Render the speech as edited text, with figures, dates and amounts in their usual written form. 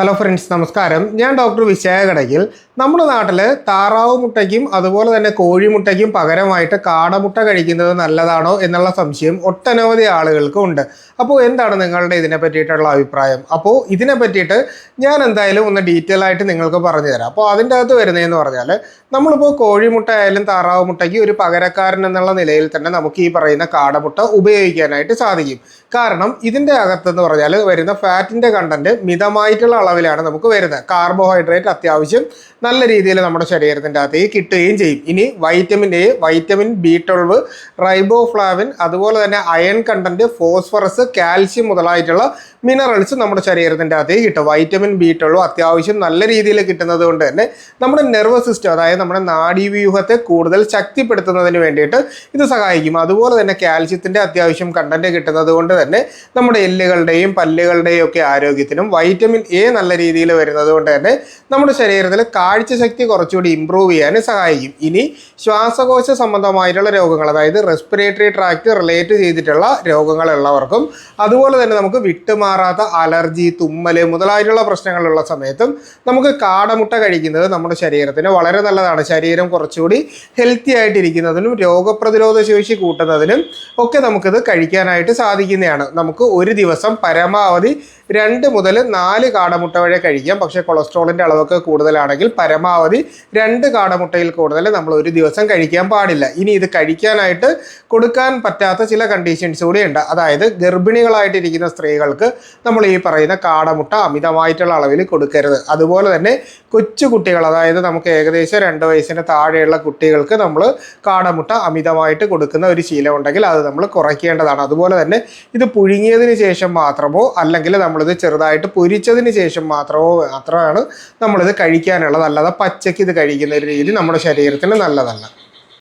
Hello friends, നമസ്കാരം. ഞാൻ doctor വിശാഖടയിൽ. നമ്മുടെ നാട്ടിൽ താറാവ് മുട്ടയ്ക്കും അതുപോലെ തന്നെ കോഴിമുട്ടയ്ക്കും പകരമായിട്ട് കാടമുട്ട കഴിക്കുന്നത് നല്ലതാണോ എന്നുള്ള സംശയം ഒട്ടനവധി ആളുകൾക്ക് ഉണ്ട്. അപ്പോൾ എന്താണ് നിങ്ങളുടെ ഇതിനെ പറ്റിയിട്ടുള്ള അഭിപ്രായം? അപ്പോൾ ഇതിനെ പറ്റിയിട്ട് ഞാൻ എന്തായാലും ഒന്ന് ഡീറ്റെയിൽ ആയിട്ട് നിങ്ങൾക്ക് പറഞ്ഞു തരാം. അപ്പോൾ അതിൻ്റെ അകത്ത് വരുന്നതെന്ന് പറഞ്ഞാൽ, നമ്മളിപ്പോൾ കോഴിമുട്ട ആയാലും താറാവ് മുട്ടയ്ക്ക് ഒരു പകരക്കാരൻ എന്നുള്ള നിലയിൽ തന്നെ നമുക്ക് ഈ പറയുന്ന കാടമുട്ട ഉപയോഗിക്കാനായിട്ട് സാധിക്കും. കാരണം ഇതിൻ്റെ അകത്തെന്ന് പറഞ്ഞാൽ വരുന്ന ഫാറ്റിൻ്റെ കണ്ടന്റ് മിതമായിട്ടുള്ള അളവിലാണ് നമുക്ക് വരുന്നത്. കാർബോഹൈഡ്രേറ്റ് അത്യാവശ്യം നല്ല രീതിയിൽ നമ്മുടെ ശരീരത്തിൻ്റെ അകത്തേക്ക് കിട്ടുകയും ചെയ്യും. ഇനി vitamin A, vitamin B12, riboflavin, അതുപോലെ തന്നെ അയൺ കണ്ടന്റ്, ഫോസ്ഫറസ്, കാൽസ്യം മുതലായിട്ടുള്ള മിനറൽസ് നമ്മുടെ ശരീരത്തിൻ്റെ അകത്തേക്ക് കിട്ടും. വൈറ്റമിൻ B12 അത്യാവശ്യം നല്ല രീതിയിൽ കിട്ടുന്നത് കൊണ്ട് തന്നെ നമ്മുടെ നെർവസ് സിസ്റ്റം, അതായത് നമ്മുടെ നാഡീവ്യൂഹത്തെ കൂടുതൽ ശക്തിപ്പെടുത്തുന്നതിന് വേണ്ടിയിട്ട് ഇത് സഹായിക്കും. അതുപോലെ തന്നെ കാൽസ്യത്തിൻ്റെ അത്യാവശ്യം കണ്ടന്റ് കിട്ടുന്നത് കൊണ്ട് തന്നെ നമ്മുടെ എല്ലുകളുടെയും പല്ലുകളുടെയും ഒക്കെ ആരോഗ്യത്തിനും വൈറ്റമിൻ എ നല്ല രീതിയിൽ വരുന്നത് കൊണ്ട് തന്നെ നമ്മുടെ ശരീരത്തിൽ കാഴ്ചശക്തി കുറച്ചുകൂടി ഇമ്പ്രൂവ് ചെയ്യാൻ സഹായിക്കും. ഇനി ശ്വാസകോശ സംബന്ധമായിട്ടുള്ള രോഗങ്ങൾ, അതായത് റെസ്പിറേറ്ററി ട്രാക്ട് റിലേറ്റ് ചെയ്തിട്ടുള്ള രോഗങ്ങളുള്ളവർക്കും അതുപോലെ തന്നെ നമുക്ക് വിട്ടുമാറാത്ത അലർജി, തുമ്മൽ മുതലായിട്ടുള്ള പ്രശ്നങ്ങളുള്ള സമയത്തും നമുക്ക് കാടമുട്ട കഴിക്കുന്നത് നമ്മുടെ ശരീരത്തിന് വളരെ നല്ലതാണ്. ശരീരം കുറച്ചുകൂടി ഹെൽത്തി ആയിട്ടിരിക്കുന്നതിനും രോഗപ്രതിരോധ ശേഷി കൂട്ടുന്നതിനും ഒക്കെ നമുക്കിത് കഴിക്കാനായിട്ട് സാധിക്കുന്നതാണ്. നമുക്ക് ഒരു ദിവസം പരമാവധി 2 മുതൽ 4 കാടമുട്ട വരെ കഴിക്കാം. പക്ഷേ കൊളസ്ട്രോളിൻ്റെ അളവൊക്കെ കൂടുതലാണെങ്കിൽ പരമാവധി 2 കാടമുട്ടയിൽ കൂടുതൽ നമ്മൾ ഒരു ദിവസം കഴിക്കാൻ പാടില്ല. ഇനി ഇത് കഴിക്കാനായിട്ട് കൊടുക്കാൻ പറ്റാത്ത ചില കണ്ടീഷൻസ് കൂടി ഉണ്ട്. അതായത് ഗർഭിണികളായിട്ടിരിക്കുന്ന സ്ത്രീകൾക്ക് നമ്മൾ ഈ പറയുന്ന കാടമുട്ട അമിതമായിട്ടുള്ള അളവിൽ കൊടുക്കരുത്. അതുപോലെ തന്നെ കൊച്ചു കുട്ടികൾ, അതായത് നമുക്ക് ഏകദേശം 2 വയസ്സിന് താഴെയുള്ള കുട്ടികൾക്ക് നമ്മൾ കാടമുട്ട അമിതമായിട്ട് കൊടുക്കുന്ന ഒരു ശീലം ഉണ്ടെങ്കിൽ അത് നമ്മൾ കുറയ്ക്കേണ്ടതാണ്. അതുപോലെ തന്നെ ഇത് പുഴുങ്ങിയതിന് ശേഷം മാത്രമോ അല്ലെങ്കിൽ നമ്മളിത് ചെറുതായിട്ട് പൊരിച്ചതിന് ശേഷം മാത്രമാണ് നമ്മളിത് കഴിക്കാനുള്ളത്. അല്ലാതെ പച്ചയ്ക്ക് ഇത് കഴിക്കുന്ന ഒരു രീതി നമ്മുടെ ശരീരത്തിന് നല്ലതല്ല.